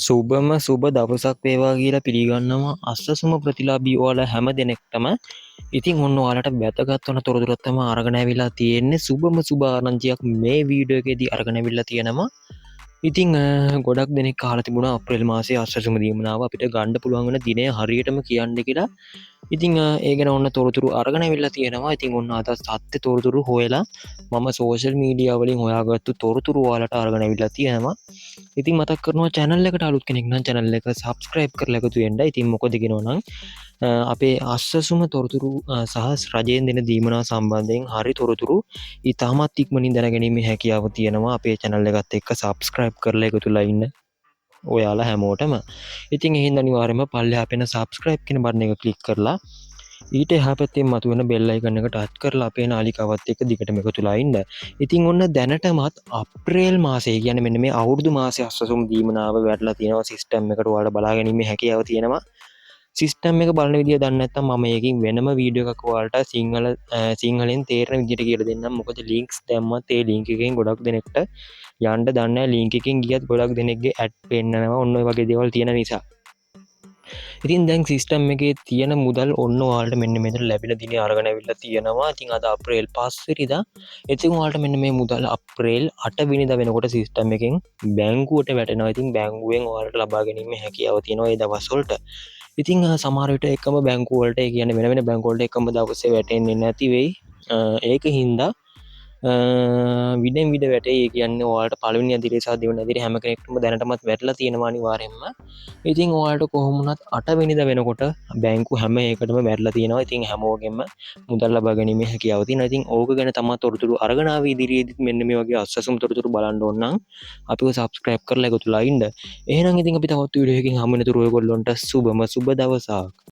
සුබම සුබ දවසක් වේවා කියලා පිළිගන්නවා අස්සසුම ප්‍රතිලාබී ඕල හැම දෙනෙක්ටම. ඉතින් ඔන්න ඔයාලට වැදගත් වන තොරතුරක් තමයි අරගෙන ඇවිල්ලා තියෙන්නේ. සුබම සුබ ආරංචියක් මේ වීඩියෝ එකේදී අරගෙන ඇවිල්ලා තියෙනවා. ඉතින් ගොඩක් දෙනෙක් කාලා තිබුණා අප්‍රේල් මාසේ අස්සසුම දීමනාව අපිට ගන්න පුළුවන් වෙන දිනය හරියටම කියන්න කියලා. ඉතින් ඒ ගැන ඔන්න තොරතුරු අරගෙන ඇවිල්ලා තියෙනවා. ඉතින් ඔන්න අද සත්‍ය තොරතුරු හොයලා මම සෝෂල් මීඩියා වලින් හොයාගත්තු තොරතුරු ඔයාලට අරගෙන ඇවිල්ලා තියෙනවා. ඉතින් මතක් කරනවා channel එකට අලුත් කෙනෙක් නම් channel එක subscribe කරලා එකතු වෙන්න. ඉතින් මොකද කියනවනම් අපේ අස්සසුම තොරතුරු සහ රජයෙන් දෙන දීමනා සම්බන්ධයෙන් හරි තොරතුරු ඉතාමත් ඉක්මනින් දැනගැනීමේ හැකියාව තියෙනවා. අපේ channel එකත් එක්ක subscribe කරලා එකතුලා ඉන්න ඔයාලා හැමෝටම. ඉතින් එහෙනම් අනිවාර්යයෙන්ම පල්ලෙහා පෙන subscribe කියන බටන් එක click කරලා ඊට එහා පැත්තේ මතුවෙන bell icon එක touch කරලා අපේ නාලිකාවත් එක්ක දිගටම එකතුලා ඉන්න. ඉතින් ඔන්න දැනටමත් අප්‍රේල් මාසයේ කියන්නේ මෙන්න මේ අවුරුදු මාසයේ අස්සසුම් දීමනාව වැටලා තියෙනවා. සිස්ටම් එකට ඔයාලා බලා ගැනීමේ හැකියාව තියෙනවා. සිස්ටම් එක බලන විදිය දන්නේ නැත්නම් මම ඒකින් වෙනම වීඩියෝ එකක් ඔයාලට සිංහලෙන් තේරෙන විදියට කියලා දෙන්නම්. මොකද ලින්ක්ස් දැම්මත් ඒ ලින්ක් එකෙන් ගොඩක් දෙනෙක්ට යන්න දන්නේ නැහැ. ලින්ක් එකෙන් ගියත් ගොඩක් දෙනෙක්ගේ ඇඩ් පෙන්නනවා. ඔන්න ඔය වගේ දේවල් තියෙන නිසා. ඉතින් දැන් සිස්ටම් එකේ තියෙන මුදල් ඔන්න ඔයාලට මෙන්න මෙතන ලැබිලා දිනේ අරගෙන අවිල්ලා තියෙනවා. ඉතින් අද අප්‍රේල් 5 වෙනිදා. ඉතින් ඔයාලට මෙන්න මේ මුදල් අප්‍රේල් 8 වෙනිදා වෙනකොට සිස්ටම් එකෙන් බැංකුවට වැටෙනවා. ඉතින් බැංකුවෙන් ඔයාලට ලබා ගැනීමේ හැකියාව තියෙනවා මේ දවස් වලට. ඉතින් සමහර විට එකම බැංකුව වලට ඒ කියන්නේ වෙන වෙන බැංකුව වලට එකම දවසේ වැටෙන්නේ නැති වෙයි. ඒක හින්දා විඩෙන් විඩ වැටේ. ඒ කියන්නේ ඔයාලට පළවෙනි අදිරේ සහ දෙවෙනි අදිරේ හැම කෙනෙක්ටම දැනටමත් වැටලා තියෙනවා අනිවාර්යයෙන්ම. ඉතින් ඔයාලට කොහොම වුණත් 8 වෙනිදා වෙනකොට බැංකු හැම එකටම වැටලා තියෙනවා. ඉතින් හැමෝගෙම මුදල් ලබා ගැනීමේ හැකියාව තියෙනවා. ඉතින් ඕක ගැන තමයි තොරතුරු අරගෙන ආවේ. ඉදිරියේදීත් මෙන්න මේ වගේ අස්සසුම් තොරතුරු බලන්න ඕන නම් අපිව subscribe කරලා එකතුලා ඉන්න. එහෙනම් ඉතින් අපි තවත් වීඩියෝ එකකින් හමු වෙනතුරු ඔයගොල්ලන්ට සුබම සුබ දවසක්.